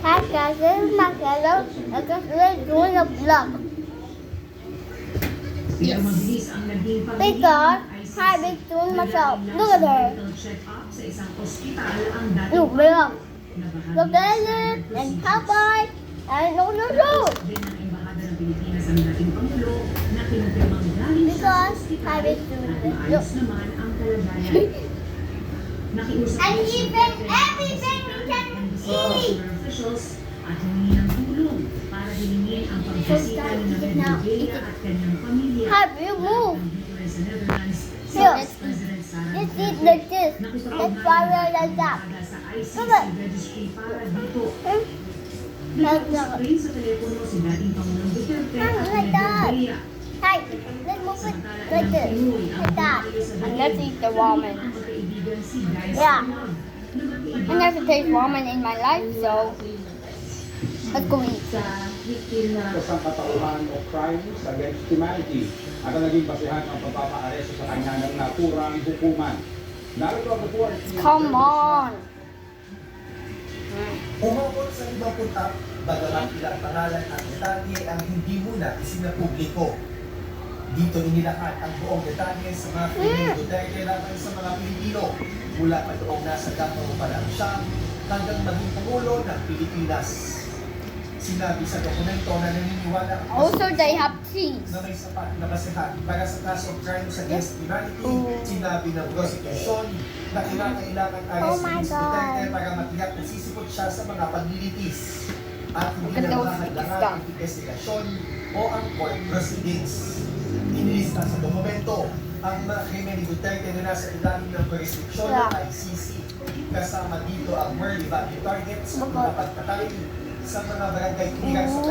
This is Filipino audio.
Hi guys, this is my fellow. I just really doing a vlog. Yes. Because hi, big doing myself. Look at her. Look, vlog. Look at it and Popeye and no. Because hi, big doing this. Look. And even everything we can eat. At humingi ng tulong para hilingin ang pagbisita ni Named Bugea at kanyang pamilya. Have you move? Sa Netherlands, Here. President Sara Just eat like this. That's why we're like that. sa ICC Look at. registry para dito. Like Sa that. rin sa telepono si dating Pangulong Duterte at Like that. Named Bugea. Hi, let's move it like this. Like that. And let's eat the ramen. Yeah. I never taste ramen in my life, so let's go eat. Ito sa katauhan o crimes against humanity at ang naging basihan ng pagpapaaresto sa kanya ng naturang hukuman. Narito ang report ni Come on. Umabot sa ibang punta, bagalang ilang pangalan at detalye ang hindi muna isinapubliko. Dito inilakad ang buong detalye sa mga krimen Duterte laban sa mga Pilipino mula pa noong nasa Davao pa lang siya hanggang maging Pangulo ng Pilipinas. Sinabi sa dokumento na naniniwala ang Also, they have cheese. na may sapat na basehan para sa kaso of crimes against humanity. Sinabi ng prosecution na kinakailangan Oh my arrestin si Duterte God. para matiyak na sisipot siya sa mga paglilitis at hindi Look at na those mahalaga stuff. ang investigasyon o ang court proceedings. Inilista sa dokumento ang mga krimen ni Duterte na nasa ilalim ng jurisdiksyon ng ICC. Kasama dito ang world value targets, mga pagpatay sa mga barangay clearance sa